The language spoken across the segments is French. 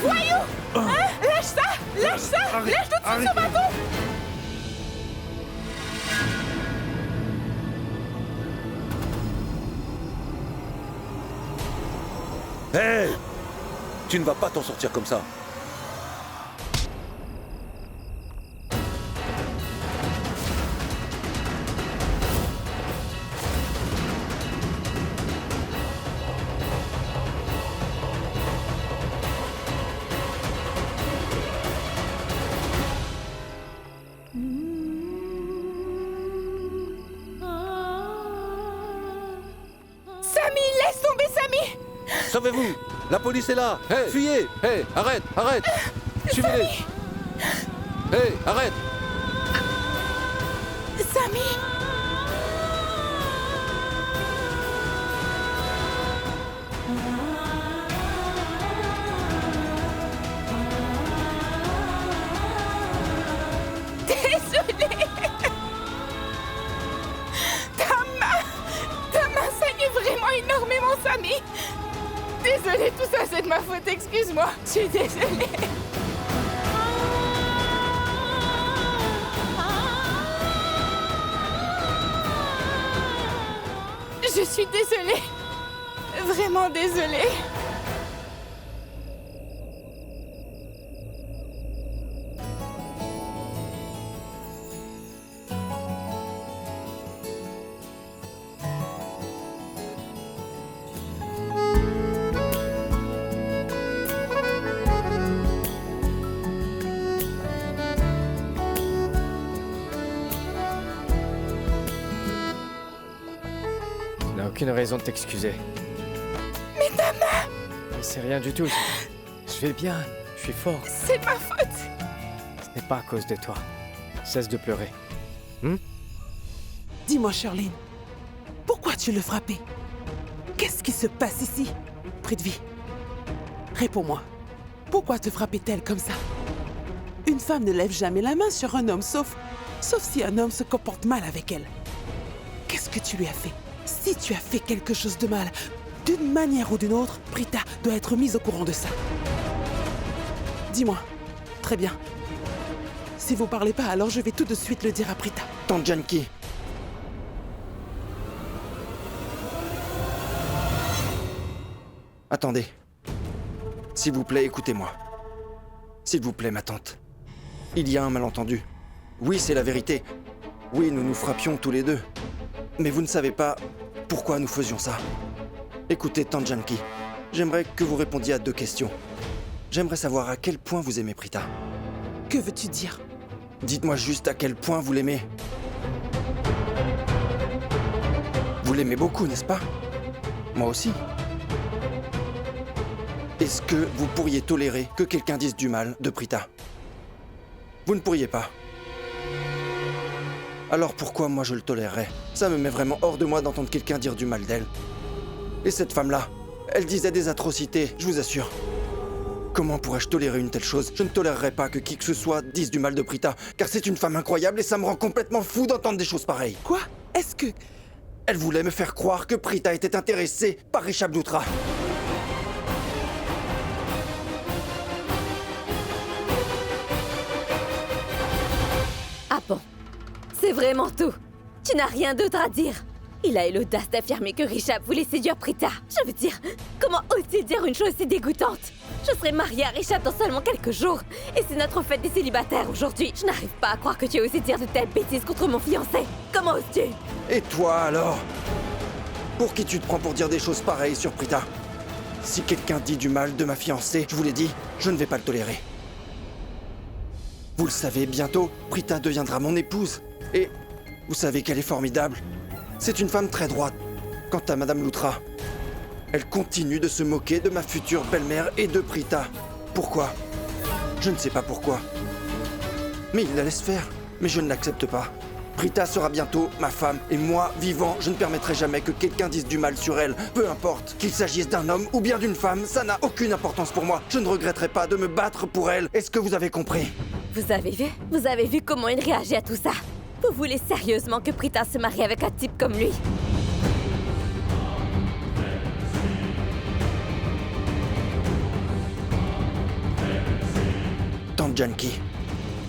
Voyou! Hein? Lâche ça! Lâche ça! Lâche tout de suite ce bateau! Hé! Tu ne vas pas t'en sortir comme ça. Samy, laisse tomber Samy! Sauvez-vous! La police est là! Hey! Fuyez! Hé, arrête, arrête! Suivez-les! Hé, arrête! Samy! Désolée! Ta main saigne vraiment énormément, Samy! Désolée, tout ça c'est de ma faute, excuse-moi. Je suis désolée. Je suis désolée. Vraiment désolée. Tu n'as aucune raison de t'excuser. Mais ta main, Mais c'est rien du tout. Je vais bien, je suis fort. c'est de ma faute. Ce n'est pas à cause de toi. Cesse de pleurer. Dis-moi, Charlene, pourquoi tu le frappais? Qu'est-ce qui se passe ici, Prithvi? Réponds-moi. Pourquoi te frappait-elle comme ça? Une femme ne lève jamais la main sur un homme, sauf si un homme se comporte mal avec elle. Qu'est-ce que tu lui as fait? Si tu as fait quelque chose de mal, d'une manière ou d'une autre, Prita doit être mise au courant de ça. Dis-moi. Très bien. Si vous parlez pas, alors je vais tout de suite le dire à Prita. Tante Janki. Attendez. S'il vous plaît, écoutez-moi. S'il vous plaît, ma tante. Il y a un malentendu. Oui, c'est la vérité. Oui, nous nous frappions tous les deux. Mais vous ne savez pas pourquoi nous faisions ça. Écoutez, tante Janki. J'aimerais que vous répondiez à 2 questions. J'aimerais savoir à quel point vous aimez Prita. Que veux-tu dire? Dites-moi juste à quel point vous l'aimez. Vous l'aimez beaucoup, n'est-ce pas? Moi aussi. Est-ce que vous pourriez tolérer que quelqu'un dise du mal de Prita? Vous ne pourriez pas. Alors pourquoi moi je le tolérerais? Ça me met vraiment hors de moi d'entendre quelqu'un dire du mal d'elle. Et cette femme-là, elle disait des atrocités, je vous assure. Comment pourrais-je tolérer une telle chose? Je ne tolérerais pas que qui que ce soit dise du mal de Prita, car c'est une femme incroyable et ça me rend complètement fou d'entendre des choses pareilles. Quoi? Est-ce que... Elle voulait me faire croire que Prita était intéressée par Rishabh Lutra. Ah bon? C'est vraiment tout? Tu n'as rien d'autre à dire? Il a eu l'audace d'affirmer que Rishabh voulait séduire Prita. Je veux dire, comment ose-t-il dire une chose si dégoûtante? Je serai mariée à Rishabh dans seulement quelques jours. Et c'est notre fête des célibataires aujourd'hui. Je n'arrive pas à croire que tu aies osé dire de telles bêtises contre mon fiancé. Comment oses-tu? Et toi alors? Pour qui tu te prends pour dire des choses pareilles sur Prita? Si quelqu'un dit du mal de ma fiancée, je vous l'ai dit, je ne vais pas le tolérer. Vous le savez, bientôt, Prita deviendra mon épouse. Et vous savez qu'elle est formidable. C'est une femme très droite. Quant à Madame Lutra, elle continue de se moquer de ma future belle-mère et de Prita. Pourquoi? Je ne sais pas pourquoi. Mais il la laisse faire. Mais je ne l'accepte pas. Prita sera bientôt ma femme, et moi, vivant, je ne permettrai jamais que quelqu'un dise du mal sur elle. Peu importe, qu'il s'agisse d'un homme ou bien d'une femme, ça n'a aucune importance pour moi. Je ne regretterai pas de me battre pour elle. Est-ce que vous avez compris? Vous avez vu? Vous avez vu comment il réagit à tout ça? Vous voulez sérieusement que Prita se marie avec un type comme lui? Janki.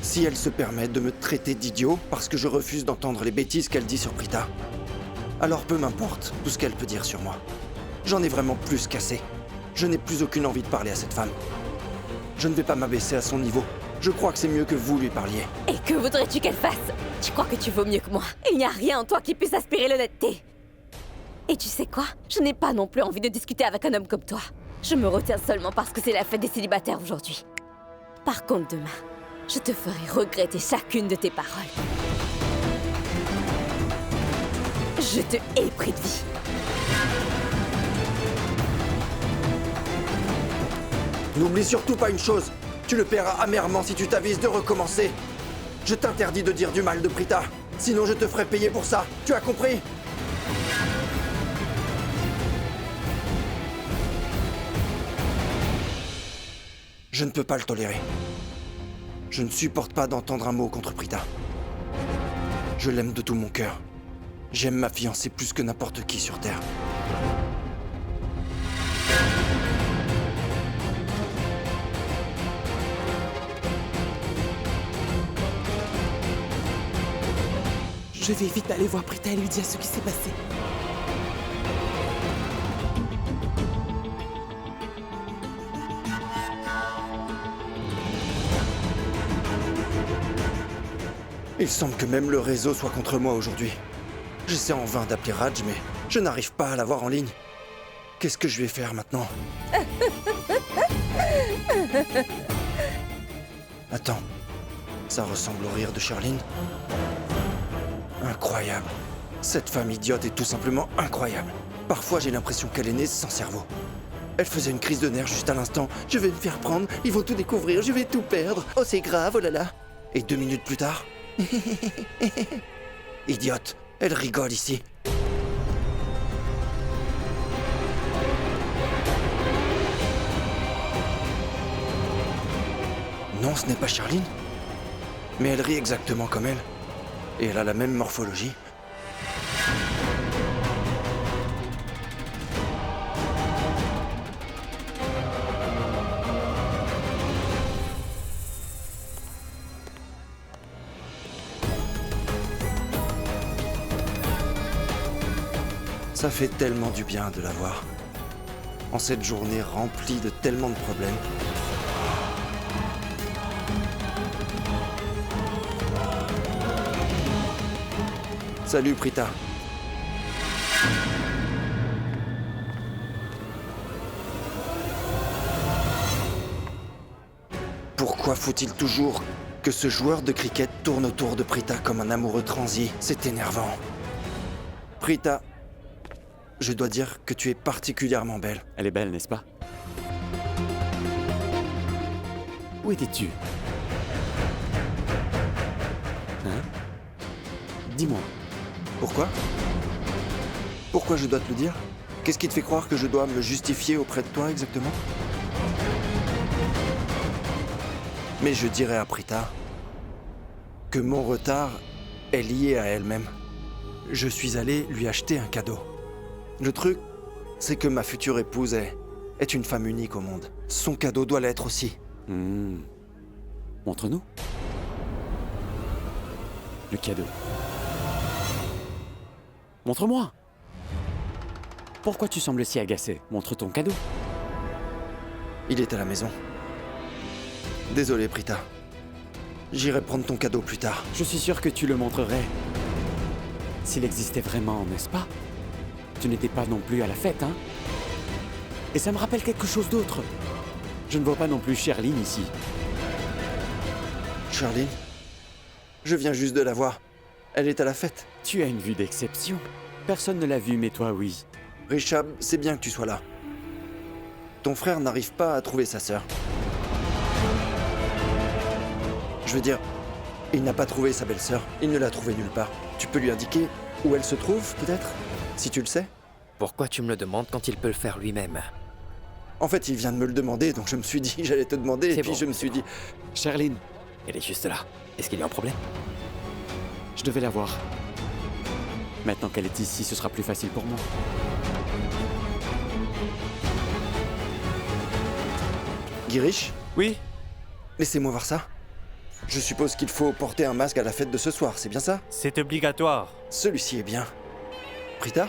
Si elle se permet de me traiter d'idiot parce que je refuse d'entendre les bêtises qu'elle dit sur Prita, alors peu m'importe tout ce qu'elle peut dire sur moi. J'en ai vraiment plus qu'assez. Je n'ai plus aucune envie de parler à cette femme. Je ne vais pas m'abaisser à son niveau. Je crois que c'est mieux que vous lui parliez. Et que voudrais-tu qu'elle fasse? Tu crois que tu vaux mieux que moi? Il n'y a rien en toi qui puisse aspirer l'honnêteté. Et tu sais quoi? Je n'ai pas non plus envie de discuter avec un homme comme toi. Je me retiens seulement parce que c'est la fête des célibataires aujourd'hui. Par contre, demain, je te ferai regretter chacune de tes paroles. Je te hais, Prithvi. N'oublie surtout pas une chose. Tu le paieras amèrement si tu t'avises de recommencer. Je t'interdis de dire du mal de Prita. Sinon je te ferai payer pour ça. Tu as compris? Je ne peux pas le tolérer. Je ne supporte pas d'entendre un mot contre Prita. Je l'aime de tout mon cœur. J'aime ma fiancée plus que n'importe qui sur Terre. Je vais vite aller voir Prita et lui dire ce qui s'est passé. Il semble que même le réseau soit contre moi aujourd'hui. J'essaie en vain d'appeler Raj, mais je n'arrive pas à l'avoir en ligne. Qu'est-ce que je vais faire maintenant? Attends, ça ressemble au rire de Charline. Incroyable. Cette femme idiote est tout simplement incroyable. Parfois, j'ai l'impression qu'elle est née sans cerveau. Elle faisait une crise de nerfs juste à l'instant. Je vais me faire prendre, ils vont tout découvrir, je vais tout perdre. Oh, c'est grave, oh là là. Et 2 minutes plus tard... Idiote, elle rigole ici. Non, ce n'est pas Charline. Mais elle rit exactement comme elle. Et elle a la même morphologie. Ça fait tellement du bien de la voir. En cette journée remplie de tellement de problèmes. Salut Prita. Pourquoi faut-il toujours que ce joueur de cricket tourne autour de Prita comme un amoureux transi? C'est énervant. Prita, je dois dire que tu es particulièrement belle. Elle est belle, n'est-ce pas? Où étais-tu? Hein? Dis-moi. Pourquoi? Pourquoi je dois te le dire? Qu'est-ce qui te fait croire que je dois me justifier auprès de toi exactement? Mais je dirais à Prita que mon retard est lié à elle-même. Je suis allé lui acheter un cadeau. Le truc, c'est que ma future épouse est une femme unique au monde. Son cadeau doit l'être aussi. Montre-nous. Le cadeau. Montre-moi. Pourquoi tu sembles si agacé? Montre ton cadeau. Il est à la maison. Désolé, Prita. J'irai prendre ton cadeau plus tard. Je suis sûr que tu le montrerais. S'il existait vraiment, n'est-ce pas? Tu n'étais pas non plus à la fête, hein? Et ça me rappelle quelque chose d'autre. Je ne vois pas non plus Charline ici. Charline? Je viens juste de la voir. Elle est à la fête. Tu as une vue d'exception. Personne ne l'a vue, mais toi, oui. Rishab, c'est bien que tu sois là. Ton frère n'arrive pas à trouver sa sœur. Je veux dire, il n'a pas trouvé sa belle-sœur. Il ne l'a trouvée nulle part. Tu peux lui indiquer où elle se trouve, peut-être? Si tu le sais? Pourquoi tu me le demandes quand il peut le faire lui-même? En fait, il vient de me le demander, donc je me suis dit, j'allais te demander, et C'est puis bon, je me c'est suis dit... Charline, Elle est juste là. Est-ce qu'il y a un problème? je devais la voir. Maintenant qu'elle est ici, ce sera plus facile pour moi. Girish, Oui? laissez-moi voir ça. Je suppose qu'il faut porter un masque à la fête de ce soir, c'est bien ça? C'est obligatoire. Celui-ci est bien. Prita?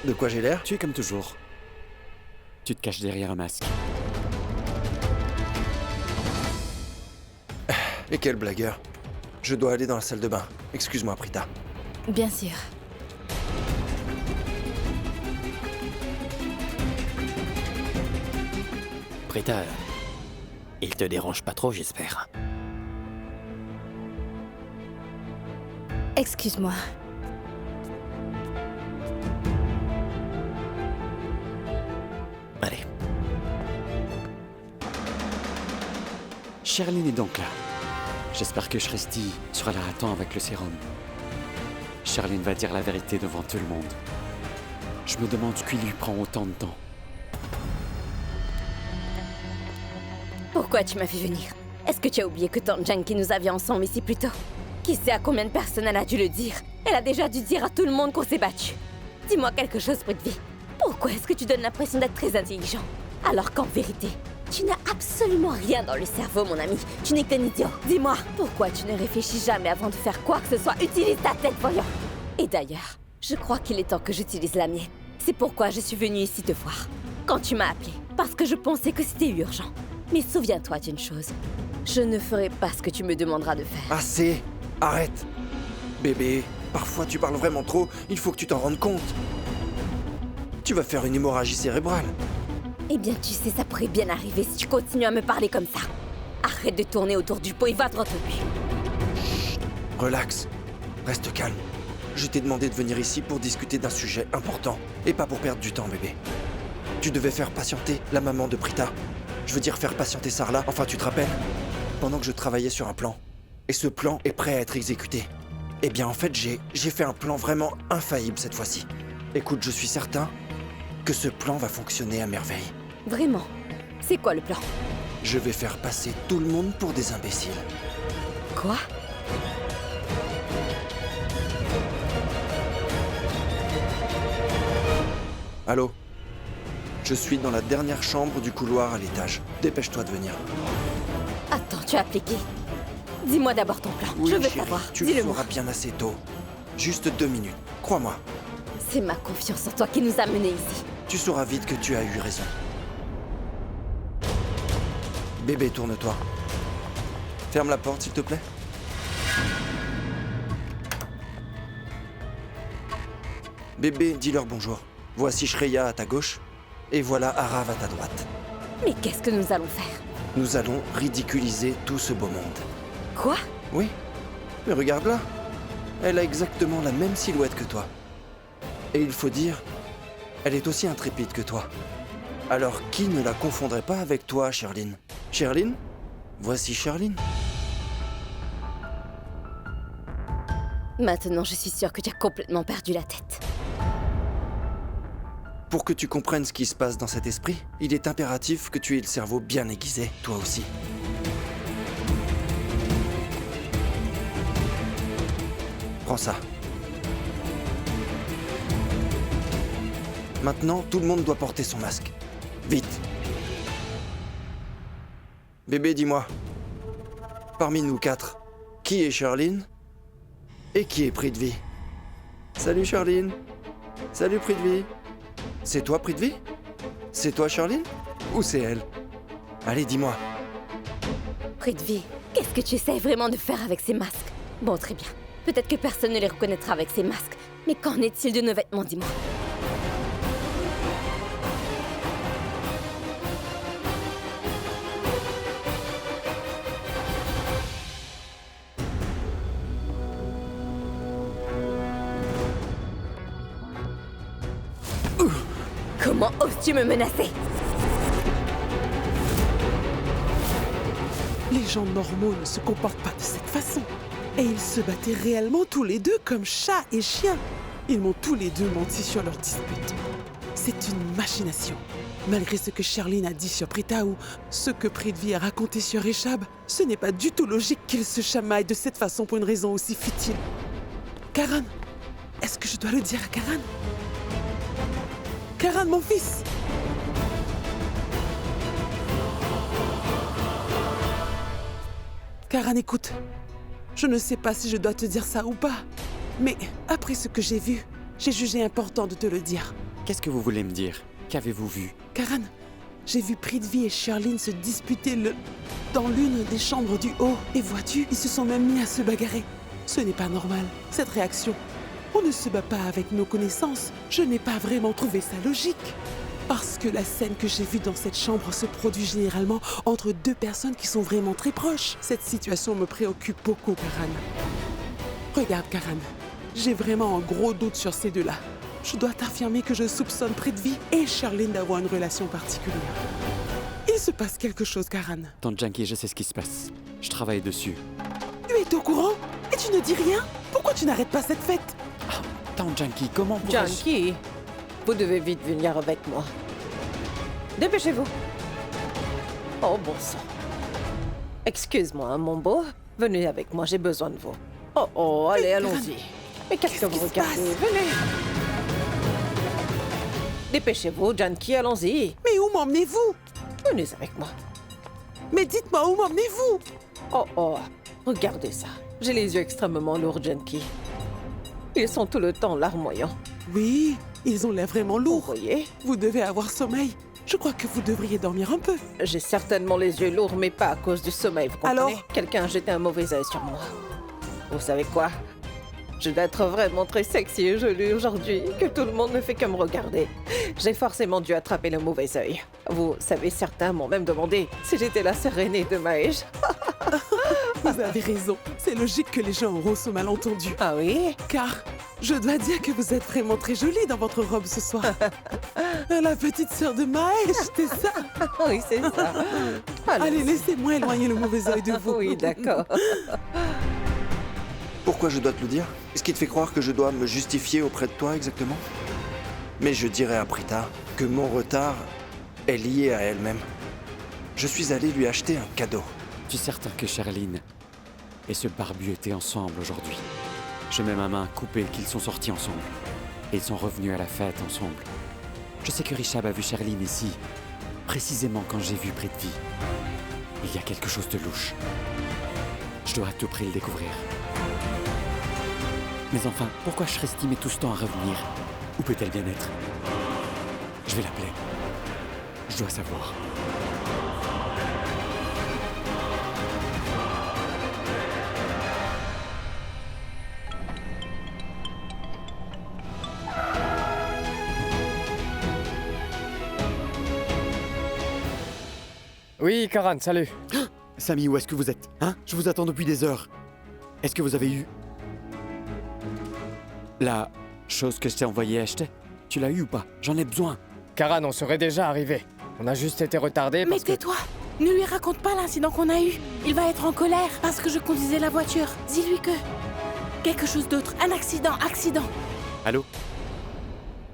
De quoi j'ai l'air? Tu es comme toujours. Tu te caches derrière un masque. Et quel blagueur. Je dois aller dans la salle de bain. Excuse-moi, Prita. Bien sûr. Prita, il te dérange pas trop, j'espère. Excuse-moi. Allez. Sherline est donc là. J'espère que Shresti sera là à temps avec le sérum. Sherline va dire la vérité devant tout le monde. Je me demande ce qui lui prend autant de temps. Pourquoi tu m'as fait venir? Est-ce que tu as oublié que Tante Jane qui nous avions ensemble ici plus tôt? Qui sait à combien de personnes elle a dû le dire? Elle a déjà dû dire à tout le monde qu'on s'est battu. Dis-moi quelque chose, Prithvi. Pourquoi est-ce que tu donnes l'impression d'être très intelligent? Alors qu'en vérité, tu n'as absolument rien dans le cerveau, mon ami. Tu n'es qu'un idiot. Dis-moi, pourquoi tu ne réfléchis jamais avant de faire quoi que ce soit? Utilise ta tête, voyons. Et d'ailleurs, je crois qu'il est temps que j'utilise la mienne. C'est pourquoi je suis venue ici te voir. Quand tu m'as appelé, parce que je pensais que c'était urgent. Mais souviens-toi d'une chose. Je ne ferai pas ce que tu me demanderas de faire. Assez! Arrête! Bébé, parfois tu parles vraiment trop, il faut que tu t'en rendes compte. Tu vas faire une hémorragie cérébrale. Eh bien, tu sais, ça pourrait bien arriver si tu continues à me parler comme ça. Arrête de tourner autour du pot et va droit au but. Relax. Reste calme. Je t'ai demandé de venir ici pour discuter d'un sujet important, et pas pour perdre du temps, bébé. Tu devais faire patienter la maman de Prita. Je veux dire faire patienter Sarla, enfin tu te rappelles? Pendant que je travaillais sur un plan. Et ce plan est prêt à être exécuté. Eh bien en fait, j'ai fait un plan vraiment infaillible cette fois-ci. Écoute, je suis certain que ce plan va fonctionner à merveille. Vraiment? C'est quoi le plan? Je vais faire passer tout le monde pour des imbéciles. Quoi? Allô? Je suis dans la dernière chambre du couloir à l'étage. Dépêche-toi de venir. Attends, tu as appliqué? Dis-moi d'abord ton plan. Oui, je veux chérie, savoir. tu le Dis-le-moi. feras bien assez tôt. Juste 2 minutes, crois-moi. C'est ma confiance en toi qui nous a menés ici. Tu sauras vite que tu as eu raison. Bébé, tourne-toi. Ferme la porte, s'il te plaît. Bébé, dis-leur bonjour. Voici Shreya à ta gauche, et voilà Arav à ta droite. Mais qu'est-ce que nous allons faire? Nous allons ridiculiser tout ce beau monde. Quoi? Oui, mais regarde là. Elle a exactement la même silhouette que toi. Et il faut dire, elle est aussi intrépide que toi. Alors qui ne la confondrait pas avec toi, Sherline? Sherline? Voici Sherline. Maintenant, je suis sûre que tu as complètement perdu la tête. Pour que tu comprennes ce qui se passe dans cet esprit, il est impératif que tu aies le cerveau bien aiguisé, toi aussi. Prends ça. Maintenant, tout le monde doit porter son masque. Vite. Bébé, dis-moi. Parmi nous 4, qui est Sherline? Et qui est Prithvi? Salut Sherline. Salut Prithvi. C'est toi Prithvi? C'est toi Sherline? Ou c'est elle? Allez, dis-moi. Prithvi, qu'est-ce que tu essaies vraiment de faire avec ces masques? Bon, très bien. Peut-être que personne ne les reconnaîtra avec ces masques. Mais qu'en est-il de nos vêtements, dis-moi? Comment oses-tu me menacer? Les gens normaux ne se comportent pas de cette façon. Et ils se battaient réellement tous les deux comme chat et chien. Ils m'ont tous les deux menti sur leur dispute. C'est une machination. Malgré ce que Sherline a dit sur Prita ou ce que Prithvi a raconté sur Rishab, ce n'est pas du tout logique qu'ils se chamaillent de cette façon pour une raison aussi futile. Karan, est-ce que je dois le dire à Karan? Karan, mon fils! Karan, écoute. Je ne sais pas si je dois te dire ça ou pas. Mais après ce que j'ai vu, j'ai jugé important de te le dire. Qu'est-ce que vous voulez me dire? Qu'avez-vous vu? Karan, j'ai vu Prithvi et Sherlyn se disputer dans l'une des chambres du haut. Et vois-tu, ils se sont même mis à se bagarrer. Ce n'est pas normal, cette réaction. On ne se bat pas avec nos connaissances. Je n'ai pas vraiment trouvé ça logique. Parce que la scène que j'ai vue dans cette chambre se produit généralement entre deux personnes qui sont vraiment très proches. Cette situation me préoccupe beaucoup, Karan. Regarde, Karan, j'ai vraiment un gros doute sur ces deux-là. Je dois t'affirmer que je soupçonne Prithvi et Sherlyn d'avoir une relation particulière. Il se passe quelque chose, Karan. Tante Janki, je sais ce qui se passe. Je travaille dessus. Tu es au courant? Et tu ne dis rien? Pourquoi tu n'arrêtes pas cette fête? Tante Janki, comment pourrais-je... Janki, vous devez vite venir avec moi. Dépêchez-vous. Oh bon sang. Excuse-moi, mon beau. Venez avec moi, j'ai besoin de vous. Oh, allez, allons-y. Mais qu'est-ce que vous regardez? Venez. Dépêchez-vous, Janki, allons-y. Mais où m'emmenez-vous? Venez avec moi. Mais dites-moi, où m'emmenez-vous? Oh, regardez ça. J'ai les yeux extrêmement lourds, Janki. Ils sont tout le temps larmoyants. Oui, ils ont l'air vraiment Vous lourds. voyez? Vous devez avoir sommeil. Je crois que vous devriez dormir un peu. J'ai certainement les yeux lourds, mais pas à cause du sommeil, vous comprenez? Alors? Quelqu'un a jeté un mauvais œil sur moi. Vous savez quoi? Je dois être vraiment très sexy et jolie aujourd'hui, que tout le monde ne fait que me regarder. J'ai forcément dû attraper le mauvais œil. Vous savez, certains m'ont même demandé si j'étais la sœur aînée de Mahesh. Vous avez raison. C'est logique que les gens auront ce malentendu. Ah oui? Car je dois dire que vous êtes vraiment très jolie dans votre robe ce soir. La petite sœur de Mahesh, c'est ça? Oui, c'est ça. Allez, laissez-moi éloigner le mauvais œil de vous. Oui, d'accord. Pourquoi je dois te le dire? Qu'est-ce qui te fait croire que je dois me justifier auprès de toi exactement? Mais je dirais à Prita que mon retard est lié à elle-même. Je suis allé lui acheter un cadeau. Tu es certain que Sherlyn et ce barbu étaient ensemble aujourd'hui? Je mets ma main coupée qu'ils sont sortis ensemble. Et ils sont revenus à la fête ensemble. Je sais que Rishabh a vu Sherlyn ici, précisément quand j'ai vu Prithvi. Il y a quelque chose de louche. Je dois à tout prix le découvrir. Mais enfin, pourquoi Shresti met tout ce temps à revenir? Où peut-elle bien être? Je vais l'appeler. Je dois savoir. Oui, Karan, salut. Samy, où est-ce que vous êtes? Hein? Je vous attends depuis des heures. Est-ce que vous avez eu... la chose que je t'ai envoyée acheter? Tu l'as eu ou pas? J'en ai besoin. Karan, on serait déjà arrivé. On a juste été retardés Mais parce que... tais-toi! Ne lui raconte pas l'incident qu'on a eu. Il va être en colère parce que je conduisais la voiture. Dis-lui que... quelque chose d'autre. Un accident. Allô?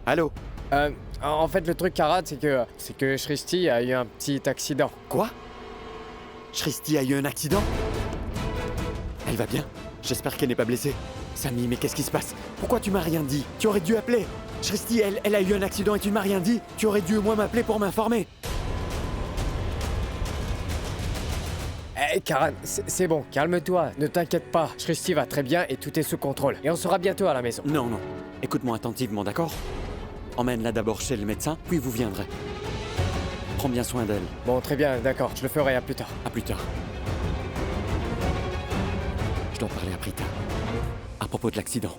Allô? En fait, le truc, Karan, c'est que Shresti a eu un petit accident. Quoi? Shresti a eu un accident? Elle va bien? J'espère qu'elle n'est pas blessée. Samy, mais qu'est-ce qui se passe? Pourquoi tu m'as rien dit? Tu aurais dû appeler. Shresti, elle a eu un accident et tu ne m'as rien dit. Tu aurais dû au moins m'appeler pour m'informer. Eh, Karan, c'est bon, calme-toi. Ne t'inquiète pas. Shresti va très bien et tout est sous contrôle. Et on sera bientôt à la maison. Non. Écoute-moi attentivement, d'accord? Emmène-la d'abord chez le médecin, puis vous viendrez. Prends bien soin d'elle. Bon, très bien, d'accord. Je le ferai à plus tard. À plus tard. Je dois parler à Prita. À propos de l'accident.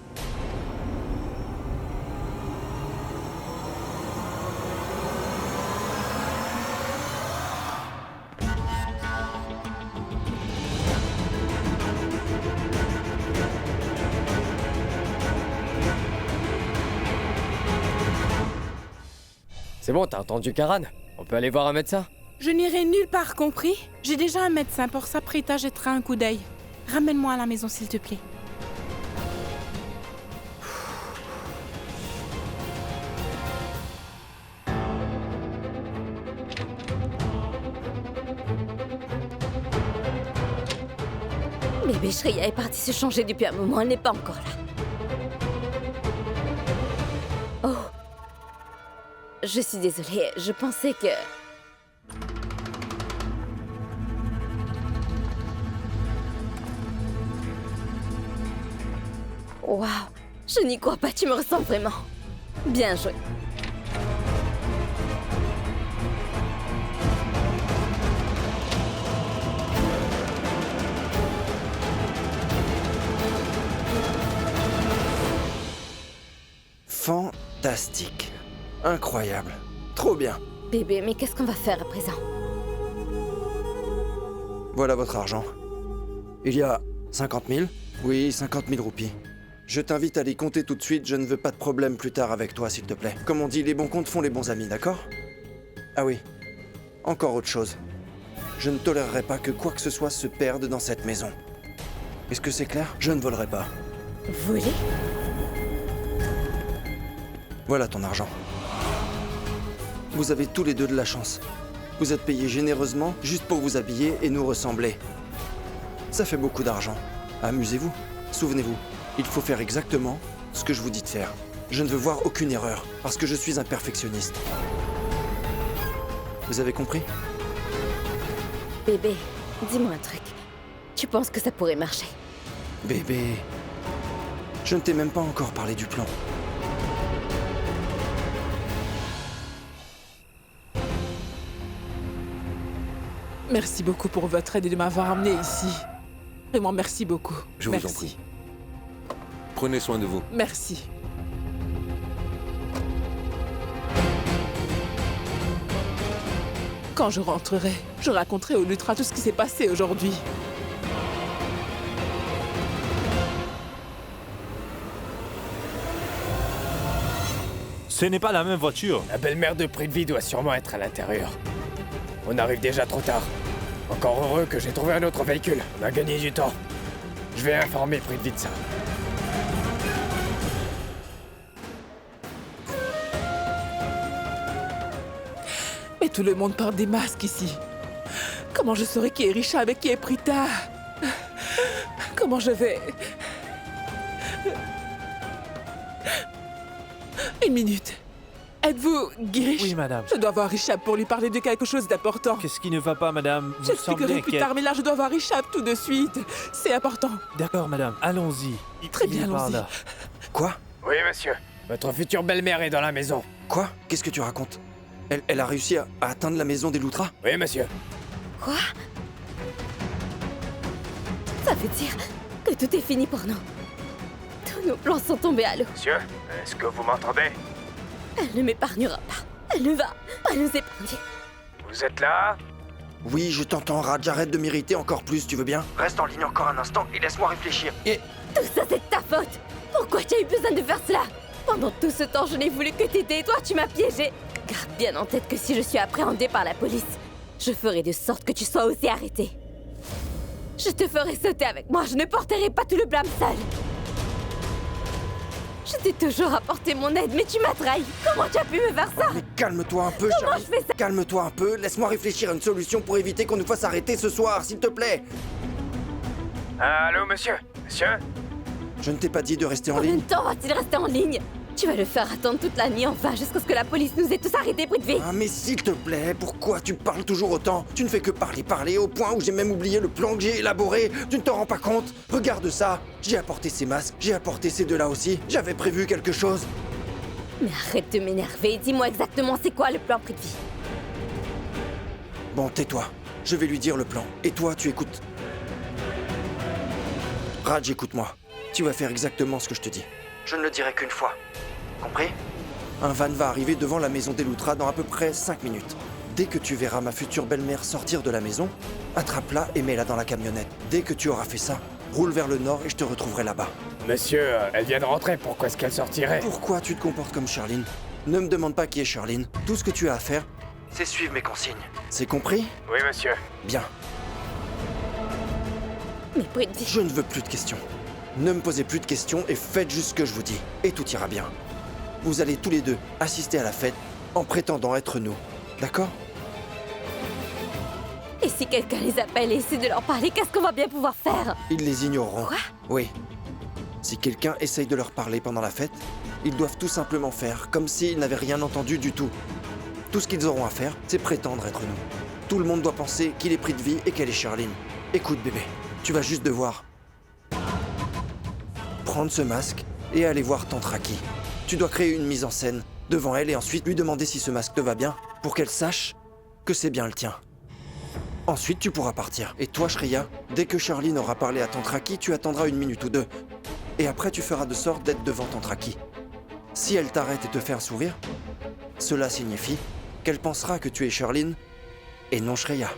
C'est bon, t'as entendu Karan? On peut aller voir un médecin? Je n'irai nulle part, compris? J'ai déjà un médecin. Pour ça, Prita jettera un coup d'œil. Ramène-moi à la maison, s'il te plaît. Bébé Shreya est partie se changer depuis un moment, elle n'est pas encore là. Oh. Je suis désolée, je pensais que... Waouh, je n'y crois pas, tu me ressembles vraiment. Bien joué. Fantastique. Incroyable. Trop bien. Bébé, mais qu'est-ce qu'on va faire à présent? Voilà votre argent. Il y a 50 000? Oui, 50 000 roupies. Je t'invite à les compter tout de suite, je ne veux pas de problème plus tard avec toi, s'il te plaît. Comme on dit, les bons comptes font les bons amis, d'accord? Ah oui. Encore autre chose. Je ne tolérerai pas que quoi que ce soit se perde dans cette maison. Est-ce que c'est clair? Je ne volerai pas. Voler? Voilà ton argent. Vous avez tous les deux de la chance. Vous êtes payés généreusement juste pour vous habiller et nous ressembler. Ça fait beaucoup d'argent. Amusez-vous. Souvenez-vous, il faut faire exactement ce que je vous dis de faire. Je ne veux voir aucune erreur, parce que je suis un perfectionniste. Vous avez compris? Bébé, dis-moi un truc. Tu penses que ça pourrait marcher? Bébé, je ne t'ai même pas encore parlé du plan. Merci beaucoup pour votre aide et de m'avoir amené ici. Vraiment, merci beaucoup. Je vous en merci. prie. Prenez soin de vous. Merci. Quand je rentrerai, je raconterai au Lutra tout ce qui s'est passé aujourd'hui. Ce n'est pas la même voiture. La belle-mère de Prithvi doit sûrement être à l'intérieur. On arrive déjà trop tard. Encore heureux que j'ai trouvé un autre véhicule. On a gagné du temps. Je vais informer Prithvi de ça. Mais tout le monde porte des masques ici. Comment je saurai qui est Risha avec qui est Prita? Comment je vais... Une minute. Êtes-vous Girish? Oui, madame. Je dois voir Rishabh pour lui parler de quelque chose d'important. Qu'est-ce qui ne va pas, madame? Vous J'expliquerai semblez plus inquiète. tard, mais là je dois voir Rishabh tout de suite. C'est important. D'accord, madame. Allons-y. Très Il bien, est par allons-y. là. Quoi? Oui, monsieur. Votre future belle-mère est dans la maison. Quoi? Qu'est-ce que tu racontes? Elle a réussi à atteindre la maison des Loutras? Oui, monsieur. Quoi? Ça veut dire que tout est fini pour nous. Tous nos plans sont tombés à l'eau. Monsieur, est-ce que vous m'entendez? Elle ne m'épargnera pas. Elle ne va pas nous épargner. Vous êtes là? Oui, je t'entends, Raj, arrête de m'irriter encore plus, tu veux bien? Reste en ligne encore un instant et laisse-moi réfléchir. Et... Tout ça, c'est de ta faute. Pourquoi tu as eu besoin de faire cela? Pendant tout ce temps, je n'ai voulu que t'aider et toi, tu m'as piégé. Garde bien en tête que si je suis appréhendée par la police, je ferai de sorte que tu sois aussi arrêté. Je te ferai sauter avec moi, je ne porterai pas tout le blâme seul. Je t'ai toujours apporté mon aide, mais tu m'as trahi. Comment tu as pu me faire ça? Mais calme-toi un peu, Comment Charlie. je fais ça? Calme-toi un peu, laisse-moi réfléchir à une solution pour éviter qu'on nous fasse arrêter ce soir, s'il te plaît. Allô, monsieur? Monsieur? Je ne t'ai pas dit de rester en Combien ligne. de temps va-t-il rester en ligne? Tu vas le faire attendre toute la nuit, enfin, jusqu'à ce que la police nous ait tous arrêtés, Prithvi. Ah mais s'il te plaît, pourquoi tu parles toujours autant? Tu ne fais que parler, au point où j'ai même oublié le plan que j'ai élaboré. Tu ne t'en rends pas compte? Regarde ça. J'ai apporté ces masques, j'ai apporté ces deux-là aussi. J'avais prévu quelque chose. Mais arrête de m'énerver et dis-moi exactement c'est quoi le plan, Prithvi. Bon, tais-toi. Je vais lui dire le plan. Et toi, tu écoutes. Raj, écoute-moi. Tu vas faire exactement ce que je te dis. Je ne le dirai qu'une fois. Compris? Un van va arriver devant la maison des Loutras dans à peu près 5 minutes. Dès que tu verras ma future belle-mère sortir de la maison, attrape-la et mets-la dans la camionnette. Dès que tu auras fait ça, roule vers le nord et je te retrouverai là-bas. Monsieur, elle vient de rentrer, pourquoi est-ce qu'elle sortirait? Pourquoi tu te comportes comme Charline? Ne me demande pas qui est Charline. Tout ce que tu as à faire, c'est suivre mes consignes. C'est compris? Oui, monsieur. Bien. Mais Prithvi, Je ne veux plus de questions. Ne me posez plus de questions et faites juste ce que je vous dis. Et tout ira bien. Vous allez tous les deux assister à la fête en prétendant être nous. D'accord? et si quelqu'un les appelle et essaie de leur parler, qu'est-ce qu'on va bien pouvoir faire? Ils les ignoreront. Quoi? Oui. Si quelqu'un essaye de leur parler pendant la fête, ils doivent tout simplement faire comme s'ils n'avaient rien entendu du tout. Tout ce qu'ils auront à faire, c'est prétendre être nous. Tout le monde doit penser qu'il est Prithvi et qu'elle est Charline. Écoute bébé, tu vas juste devoir prendre ce masque et aller voir Tante Raki. Tu dois créer une mise en scène devant elle et ensuite lui demander si ce masque te va bien pour qu'elle sache que c'est bien le tien. Ensuite, tu pourras partir. Et toi, Shreya, dès que Charline aura parlé à Tante Raki, tu attendras 1 minute ou 2. Et après, tu feras de sorte d'être devant Tante Raki. Si elle t'arrête et te fait un sourire, cela signifie qu'elle pensera que tu es Charline et non Shreya.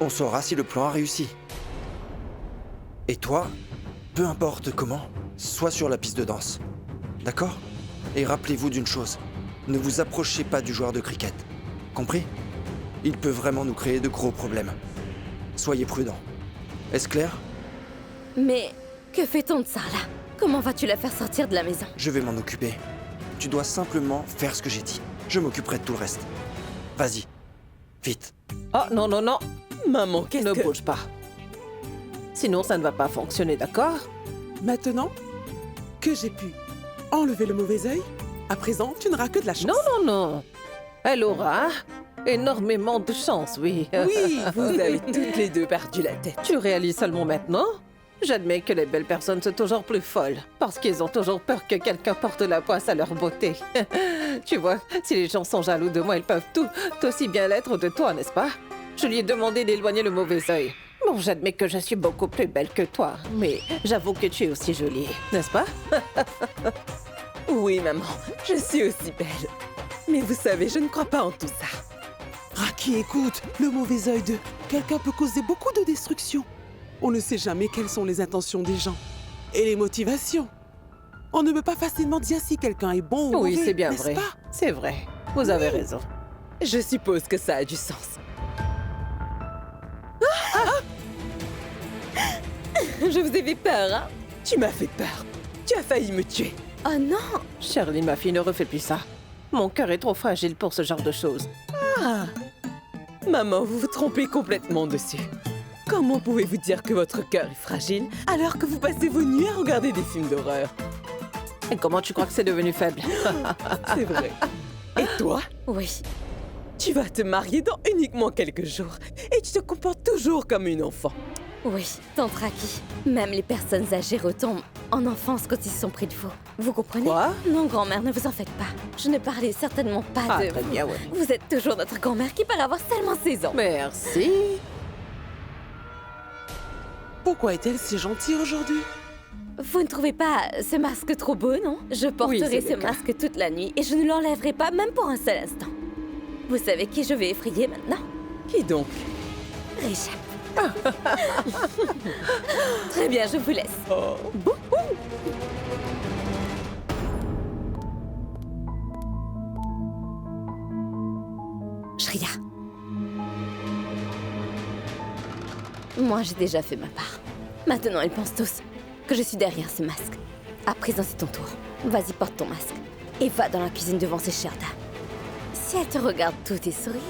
On saura si le plan a réussi. Et toi, peu importe comment, sois sur la piste de danse. D'accord? Et rappelez-vous d'une chose, ne vous approchez pas du joueur de cricket. Compris? Il peut vraiment nous créer de gros problèmes. Soyez prudents. Est-ce clair? Mais que fait-on de ça, là? Comment vas-tu la faire sortir de la maison? Je vais m'en occuper. Tu dois simplement faire ce que j'ai dit. Je m'occuperai de tout le reste. Vas-y. Vite. Oh, non, non, non. Maman, qu'est-ce Ne que... bouge pas. Sinon, ça ne va pas fonctionner, d'accord? Maintenant que j'ai pu enlever le mauvais œil, à présent, tu n'auras que de la chance. Non, non, non. Elle aura énormément de chance, oui. Oui, vous avez toutes les deux perdu la tête. Tu réalises seulement maintenant? J'admets que les belles personnes sont toujours plus folles, parce qu'ils ont toujours peur que quelqu'un porte la poisse à leur beauté. Tu vois, si les gens sont jaloux de moi, ils peuvent tout aussi bien l'être de toi, n'est-ce pas? Je lui ai demandé d'éloigner le mauvais œil. Bon, j'admets que je suis beaucoup plus belle que toi, mais j'avoue que tu es aussi jolie, n'est-ce pas? Oui, maman, je suis aussi belle. Mais vous savez, je ne crois pas en tout ça. Raki, écoute, le mauvais œil de quelqu'un peut causer beaucoup de destruction. On ne sait jamais quelles sont les intentions des gens et les motivations. On ne peut pas facilement dire si quelqu'un est bon ou mauvais, Oui, c'est bien n'est-ce vrai. pas? C'est vrai. Vous avez raison. Je suppose que ça a du sens. Je vous ai fait peur, hein? Tu m'as fait peur. Tu as failli me tuer. Oh non! Charlie, ma fille, ne refais plus ça. Mon cœur est trop fragile pour ce genre de choses. Maman, vous vous trompez complètement dessus. Comment pouvez-vous dire que votre cœur est fragile alors que vous passez vos nuits à regarder des films d'horreur? Et comment tu crois que c'est devenu faible? C'est vrai. Et toi? Oui. Tu vas te marier dans uniquement quelques jours et tu te comportes toujours comme une enfant. Oui, Tante Raki. Même les personnes âgées retombent en enfance quand ils sont près de vous. Vous comprenez? Quoi? Non, grand-mère, ne vous en faites pas. Je ne parlais certainement pas Ah, de très vous. bien, ouais. Vous êtes toujours notre grand-mère qui paraît avoir seulement 16 ans. Merci. Pourquoi est-elle si gentille aujourd'hui? Vous ne trouvez pas ce masque trop beau, non? Je porterai c'est ce le cas. masque toute la nuit et je ne l'enlèverai pas même pour un seul instant. Vous savez qui je vais effrayer maintenant? Qui donc? Richard. Très bien, je vous laisse. Shreya. Moi, j'ai déjà fait ma part. Maintenant, ils pensent tous que je suis derrière ce masque. À présent, c'est ton tour. Vas-y, porte ton masque. Et va dans la cuisine devant ces chères dames. Si elles te regardent toutes et sourient,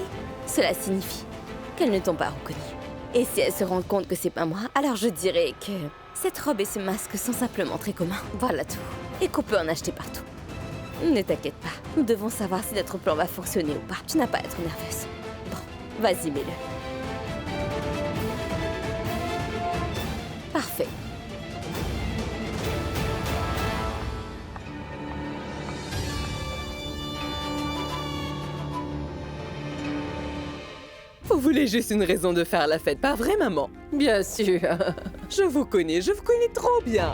cela signifie qu'elles ne t'ont pas reconnu. Et si elles se rendent compte que c'est pas moi, alors je dirais que cette robe et ce masque sont simplement très communs. Voilà tout. Et qu'on peut en acheter partout. Ne t'inquiète pas. Nous devons savoir si notre plan va fonctionner ou pas. Tu n'as pas à être nerveuse. Bon, vas-y, mets-le. Parfait. Vous voulez juste une raison de faire la fête, pas vrai, maman? Bien sûr. Je vous connais trop bien.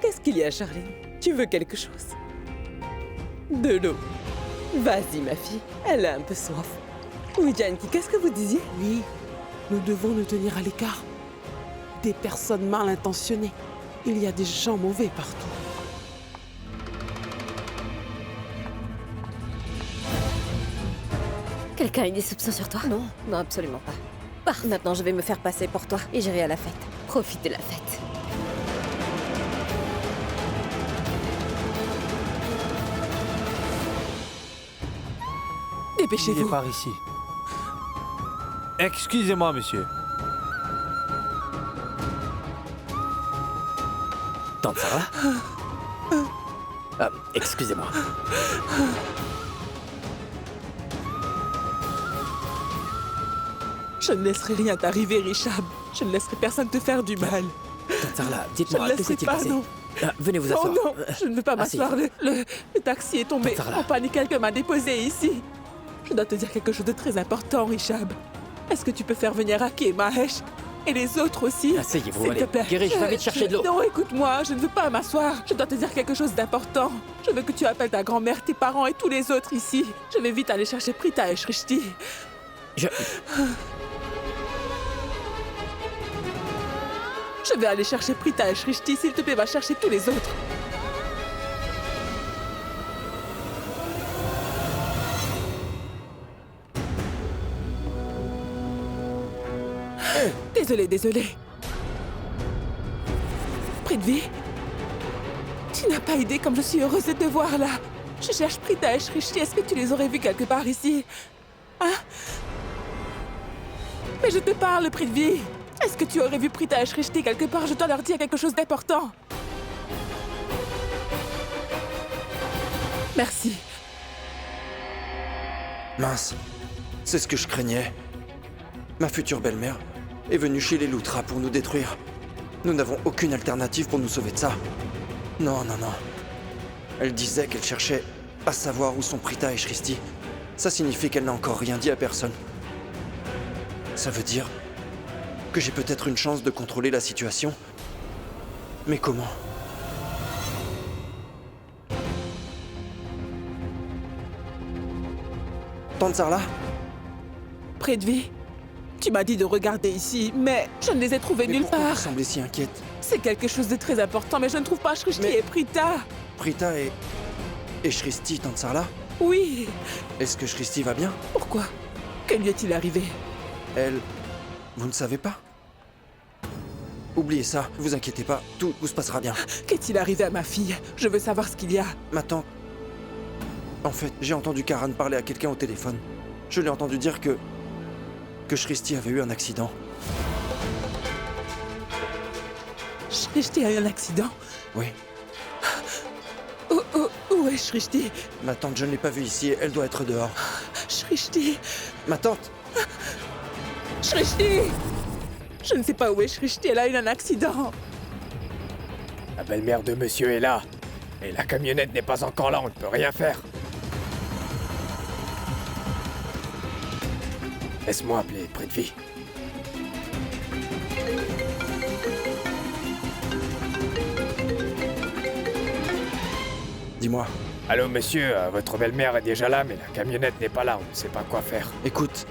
Qu'est-ce qu'il y a, Charline? Tu veux quelque chose? De l'eau. Vas-y, ma fille, elle a un peu soif. Oui, Janky, qu'est-ce que vous disiez? Oui, nous devons nous tenir à l'écart. Des personnes mal intentionnées. Il y a des gens mauvais partout. Quelqu'un a eu des soupçons sur toi? Non, non, absolument pas. Parfait. Maintenant, je vais me faire passer pour toi et j'irai à la fête. Profite de la fête. Il Dépêchez-vous. est par ici. Excusez-moi, monsieur. Tante Sarah? Excusez-moi. Je ne laisserai rien t'arriver, Richard. Je ne laisserai personne te faire du mal. Tante Sarah, Je ne dites-moi, que laisserai s'est-il pas, passé? non. Venez vous Oh asseoir. non, je ne veux pas m'asseoir. Le taxi est tombé Tantara. en panne et quelqu'un m'a déposé ici. Je dois te dire quelque chose de très important, Richab. Est-ce que tu peux faire venir Aki et Mahesh et les autres aussi? Asseyez-vous, S'il allez. te plaît. Girish, va vite chercher de l'eau. Non, écoute-moi, je ne veux pas m'asseoir. Je dois te dire quelque chose d'important. Je veux que tu appelles ta grand-mère, tes parents et tous les autres ici. Je vais vite aller chercher Prita et Shrishti. Je... Je vais aller chercher Prita et Shrishti. S'il te plaît, va chercher tous les autres. Désolé. Prithvi, tu n'as pas idée comme je suis heureuse de te voir là. Je cherche Prita et Shrishti. Est-ce que tu les aurais vus quelque part ici? Hein? Mais je te parle, Prithvi. Est-ce que tu aurais vu Prita et Shrishti quelque part? Je dois leur dire quelque chose d'important. Merci. Mince, c'est ce que je craignais. Ma future belle-mère est venue chez les Loutra pour nous détruire. Nous n'avons aucune alternative pour nous sauver de ça. Non. Elle disait qu'elle cherchait à savoir où sont Prita et Shrishti. Ça signifie qu'elle n'a encore rien dit à personne. Ça veut dire que j'ai peut-être une chance de contrôler la situation. Mais comment? Tante Sarla? Prithvi, tu m'as dit de regarder ici, mais je ne les ai trouvés Mais nulle pourquoi part. vous semblez si inquiète? C'est quelque chose de très important, mais je ne trouve pas Shrishti Mais- et Prita. Prita et Shrishti, Tante Sarla? Oui. Est-ce que Shrishti va bien? Pourquoi? Que lui est-il arrivé? Elle... Vous ne savez pas? Oubliez ça, vous inquiétez pas, tout se passera bien. Qu'est-il arrivé à ma fille? Je veux savoir ce qu'il y a. Ma tante... En fait, j'ai entendu Karan parler à quelqu'un au téléphone. Je l'ai entendu dire que Shrishti avait eu un accident. Shrishti a eu un accident? Oui. Où est Shrishti? Ma tante, je ne l'ai pas vue ici, elle doit être dehors. Shrishti! Ma tante! Shrishti! Je ne sais pas où est Shrishti, elle a eu un accident. La belle-mère de monsieur est là. Et la camionnette n'est pas encore là, on ne peut rien faire. Laisse-moi appeler Prithvi. Dis-moi, Allô monsieur, votre belle-mère est déjà là, mais la camionnette n'est pas là, on ne sait pas quoi faire. écoute.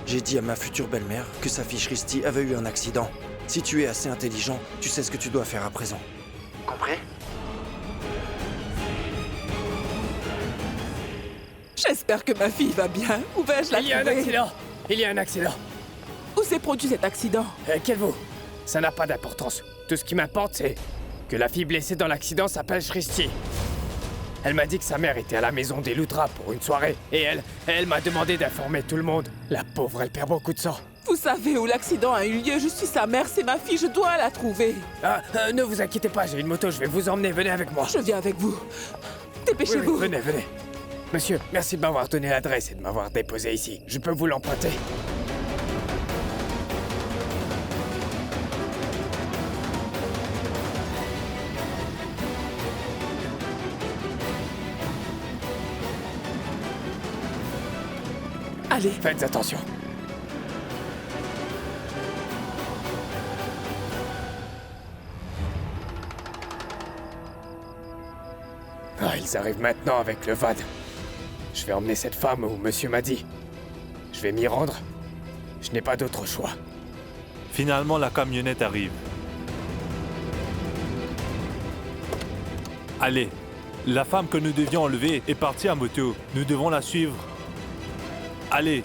J'ai dit à ma future belle-mère que sa fille Shrishti avait eu un accident. Si tu es assez intelligent, tu sais ce que tu dois faire à présent. Compris? J'espère que ma fille va bien. Où vais-je la Il y a un trouver? accident. Il y a un accident. Où s'est produit cet accident? Quel vaut? Ça n'a pas d'importance. Tout ce qui m'importe, c'est que la fille blessée dans l'accident s'appelle Shrishti. Elle m'a dit que sa mère était à la maison des Loutra pour une soirée. Et elle m'a demandé d'informer tout le monde. La pauvre, elle perd beaucoup de sang. Vous savez où l'accident a eu lieu? Je suis sa mère, c'est ma fille, je dois la trouver. Ne vous inquiétez pas, j'ai une moto, je vais vous emmener, venez avec moi. Je viens avec vous. Oui, Dépêchez-vous. venez. Monsieur, merci de m'avoir donné l'adresse et de m'avoir déposé ici. Je peux vous l'emprunter. Allez, Faites attention. Ah, ils arrivent maintenant avec le VAD. Je vais emmener cette femme où monsieur m'a dit. Je vais m'y rendre. Je n'ai pas d'autre choix. Finalement, la camionnette arrive. Allez, la femme que nous devions enlever est partie à moto. Nous devons la suivre. Allez.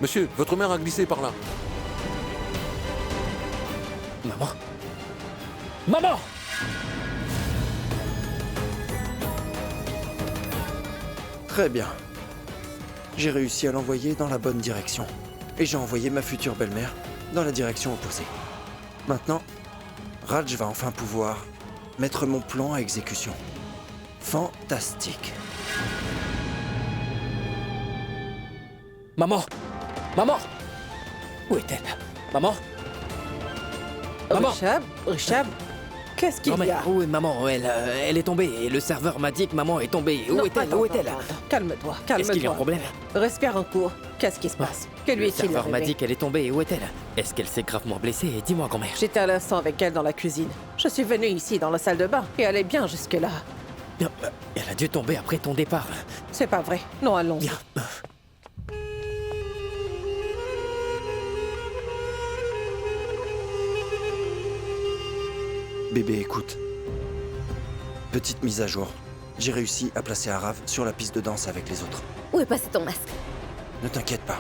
Monsieur, votre mère a glissé par là. Maman? Maman! Très bien. J'ai réussi à l'envoyer dans la bonne direction. Et j'ai envoyé ma future belle-mère dans la direction opposée. Maintenant, Raj va enfin pouvoir mettre mon plan à exécution. Fantastique. Maman! Maman! Où est-elle? Maman? Maman! Richard, qu'est-ce qu'il y a? Grand-mère, où est maman? Elle est tombée et le serveur m'a dit que maman est tombée. Où Non, est-elle? attends, Où est-elle? attends. Calme-toi, calme-toi. Est-ce qu'il y a un problème? Respire un coup. Qu'est-ce qui se passe? Que lui Le est-il serveur m'a arrivé? dit qu'elle est tombée. Où est-elle? Est-ce qu'elle s'est gravement blessée? Dis-moi, grand-mère. J'étais à l'instant avec elle dans la cuisine. Je suis venue ici dans la salle de bain et elle est bien jusque-là. Bien, elle a dû tomber après ton départ. C'est pas vrai. Non, allons-y. Bien. Bébé, écoute. Petite mise à jour. J'ai réussi à placer Arav sur la piste de danse avec les autres. Où est passé ton masque? Ne t'inquiète pas.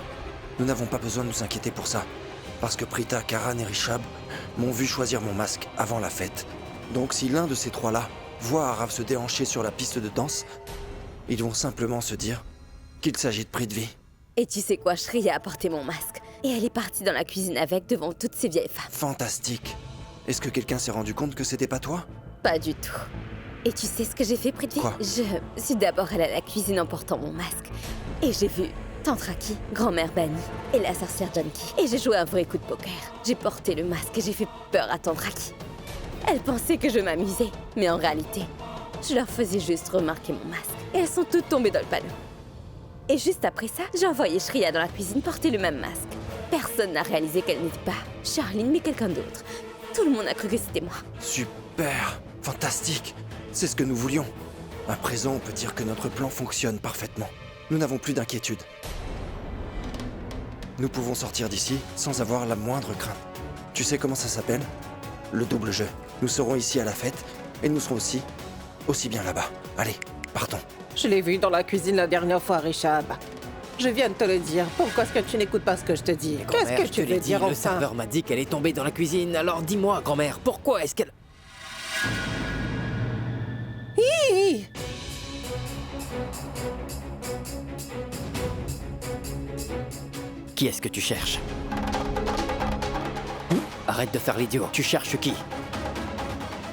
Nous n'avons pas besoin de nous inquiéter pour ça. Parce que Prita, Karan et Rishab m'ont vu choisir mon masque avant la fête. Donc si l'un de ces trois-là voit Arav se déhancher sur la piste de danse, ils vont simplement se dire qu'il s'agit de Prithvi. Et tu sais quoi, Shreya a porté mon masque. Et elle est partie dans la cuisine avec devant toutes ces vieilles femmes. Fantastique. Est-ce que quelqu'un s'est rendu compte que c'était pas toi? Pas du tout. Et tu sais ce que j'ai fait, Prithvi? Quoi? Je suis d'abord allée à la cuisine en portant mon masque. Et j'ai vu Tante Raki, grand-mère Bani et la sorcière Janki. Et j'ai joué un vrai coup de poker. J'ai porté le masque et j'ai fait peur à Tante Raki. Elle pensait que je m'amusais, mais en réalité, je leur faisais juste remarquer mon masque. Et elles sont toutes tombées dans le panneau. Et juste après ça, j'ai envoyé Shreya dans la cuisine porter le même masque. Personne n'a réalisé qu'elle n'était pas Charline, mais quelqu'un d'autre. Tout le monde a cru que c'était moi. Super. Fantastique. C'est ce que nous voulions. À présent, on peut dire que notre plan fonctionne parfaitement. Nous n'avons plus d'inquiétude. Nous pouvons sortir d'ici sans avoir la moindre crainte. Tu sais comment ça s'appelle? Le double jeu. Nous serons ici à la fête et nous serons aussi bien là-bas. Allez, partons. Je l'ai vue dans la cuisine la dernière fois, Richard. Je viens de te le dire. Pourquoi est-ce que tu n'écoutes pas ce que je te dis? Qu'est-ce Grand-mère, que je tu te l'ai veux dit, dire le enfin? serveur m'a dit qu'elle est tombée dans la cuisine. Alors dis-moi, grand-mère, pourquoi est-ce qu'elle... Hi! Qui est-ce que tu cherches? Arrête de faire l'idiot. Tu cherches qui?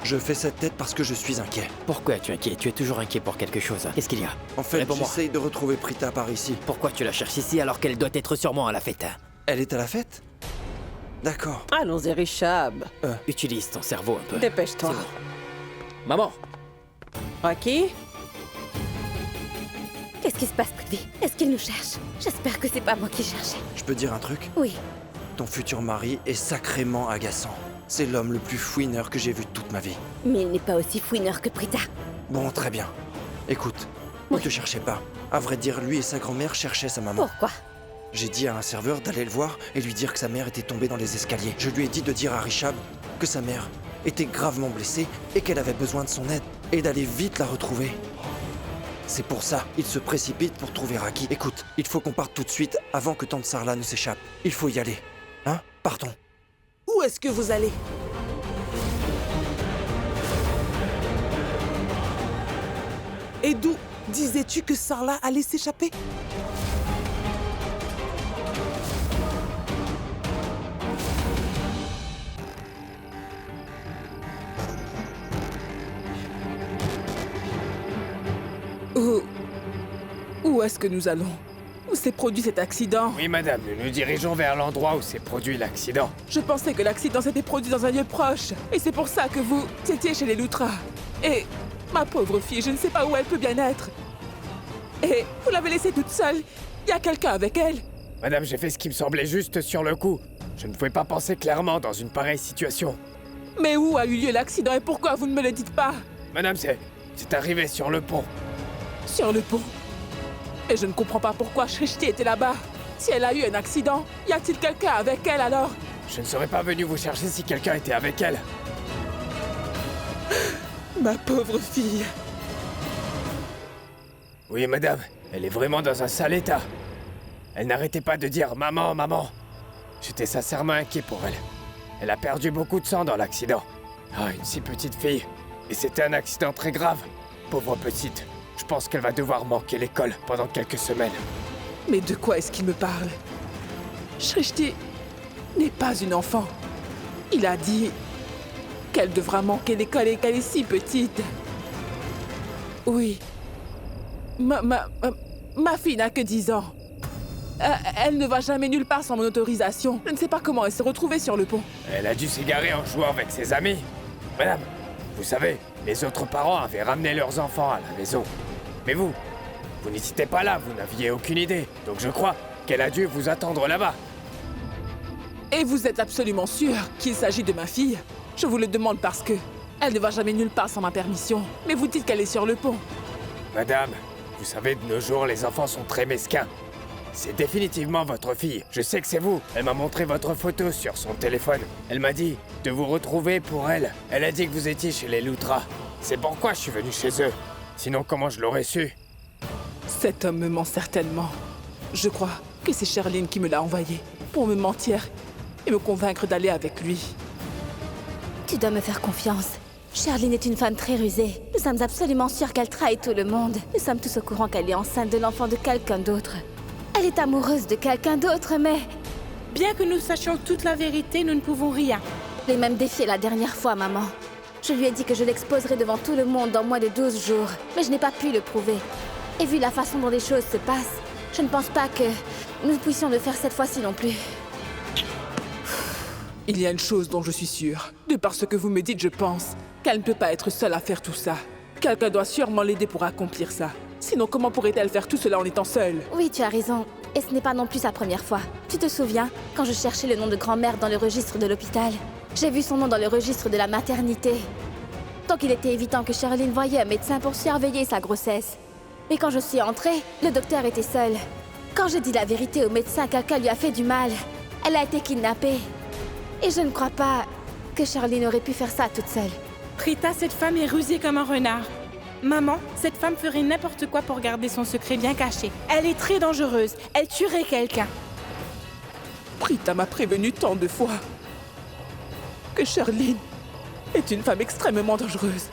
Je fais cette tête parce que je suis inquiet. Pourquoi es-tu inquiet? Tu es toujours inquiet pour quelque chose. Qu'est-ce qu'il y a? En fait, Réponds-moi. j'essaye de retrouver Prita par ici. Pourquoi tu la cherches ici alors qu'elle doit être sûrement à la fête? Elle est à la fête? D'accord. Allons-y, Richard. Utilise ton cerveau un peu. Dépêche-toi. C'est bon. Maman! Raki? Qu'est-ce qui se passe, Prithvi? Est-ce qu'il nous cherche? J'espère que c'est pas moi qui cherchais. Je peux dire un truc? Oui. Ton futur mari est sacrément agaçant. C'est l'homme le plus fouineur que j'ai vu de toute ma vie. Mais il n'est pas aussi fouineur que Prita. Bon, très bien. Écoute, ne te cherchez pas. À vrai dire, lui et sa grand-mère cherchaient sa maman. Pourquoi? J'ai dit à un serveur d'aller le voir et lui dire que sa mère était tombée dans les escaliers. Je lui ai dit de dire à Rishab que sa mère était gravement blessée et qu'elle avait besoin de son aide et d'aller vite la retrouver. C'est pour ça, il se précipite pour trouver Raki. Écoute, il faut qu'on parte tout de suite avant que Tante Sarla ne s'échappe. Il faut y aller. Hein? Partons. Où est-ce que vous allez? Et d'où disais-tu que Sarla allait s'échapper? Où est-ce que nous allons? Où s'est produit cet accident? Oui, madame, nous nous dirigeons vers l'endroit où s'est produit l'accident. Je pensais que l'accident s'était produit dans un lieu proche. Et c'est pour ça que vous étiez chez les Loutras. Et ma pauvre fille, je ne sais pas où elle peut bien être. Et vous l'avez laissée toute seule. Il y a quelqu'un avec elle. Madame, j'ai fait ce qui me semblait juste sur le coup. Je ne pouvais pas penser clairement dans une pareille situation. Mais où a eu lieu l'accident et pourquoi vous ne me le dites pas? Madame, c'est arrivé sur le pont. Sur le pont. Et je ne comprends pas pourquoi Shrishti était là-bas. Si elle a eu un accident, y a-t-il quelqu'un avec elle alors? Je ne serais pas venu vous chercher si quelqu'un était avec elle. Ma pauvre fille. Oui, madame, elle est vraiment dans un sale état. Elle n'arrêtait pas de dire « Maman, maman ». J'étais sincèrement inquiet pour elle. Elle a perdu beaucoup de sang dans l'accident. Ah, une si petite fille. Et c'était un accident très grave. Pauvre petite. Je pense qu'elle va devoir manquer l'école pendant quelques semaines. Mais de quoi est-ce qu'il me parle? Shrishti n'est pas une enfant. Il a dit qu'elle devra manquer l'école et qu'elle est si petite. Oui. Ma fille n'a que 10 ans. Elle ne va jamais nulle part sans mon autorisation. Je ne sais pas comment elle s'est retrouvée sur le pont. Elle a dû s'égarer en jouant avec ses amis. Madame, vous savez, les autres parents avaient ramené leurs enfants à la maison. Mais vous n'étiez pas là, vous n'aviez aucune idée. Donc je crois qu'elle a dû vous attendre là-bas. Et vous êtes absolument sûr qu'il s'agit de ma fille? Je vous le demande parce que elle ne va jamais nulle part sans ma permission. Mais vous dites qu'elle est sur le pont. Madame, vous savez, de nos jours, les enfants sont très mesquins. C'est définitivement votre fille. Je sais que c'est vous. Elle m'a montré votre photo sur son téléphone. Elle m'a dit de vous retrouver pour elle. Elle a dit que vous étiez chez les Lutra. C'est pourquoi je suis venu chez eux. Sinon, comment je l'aurais su? Cet homme me ment certainement. Je crois que c'est Sherline qui me l'a envoyé pour me mentir et me convaincre d'aller avec lui. Tu dois me faire confiance. Sherline est une femme très rusée. Nous sommes absolument sûrs qu'elle trahit tout le monde. Nous sommes tous au courant qu'elle est enceinte de l'enfant de quelqu'un d'autre. Elle est amoureuse de quelqu'un d'autre, mais... Bien que nous sachions toute la vérité, nous ne pouvons rien. Je l'ai même défié la dernière fois, maman. Je lui ai dit que je l'exposerais devant tout le monde dans moins de 12 jours. Mais je n'ai pas pu le prouver. Et vu la façon dont les choses se passent, je ne pense pas que nous puissions le faire cette fois-ci non plus. Il y a une chose dont je suis sûre. De par ce que vous me dites, je pense qu'elle ne peut pas être seule à faire tout ça. Quelqu'un doit sûrement l'aider pour accomplir ça. Sinon, comment pourrait-elle faire tout cela en étant seule? Oui, tu as raison. Et ce n'est pas non plus sa première fois. Tu te souviens, quand je cherchais le nom de grand-mère dans le registre de l'hôpital, j'ai vu son nom dans le registre de la maternité. Donc il était évident que Sherline voyait un médecin pour surveiller sa grossesse. Mais quand je suis entrée, le docteur était seul. Quand j'ai dit la vérité au médecin, quelqu'un lui a fait du mal. Elle a été kidnappée. Et je ne crois pas que Sherline aurait pu faire ça toute seule. Prita, cette femme est rusée comme un renard. Maman, cette femme ferait n'importe quoi pour garder son secret bien caché. Elle est très dangereuse. Elle tuerait quelqu'un. Prita m'a prévenu tant de fois que Sherline est une femme extrêmement dangereuse.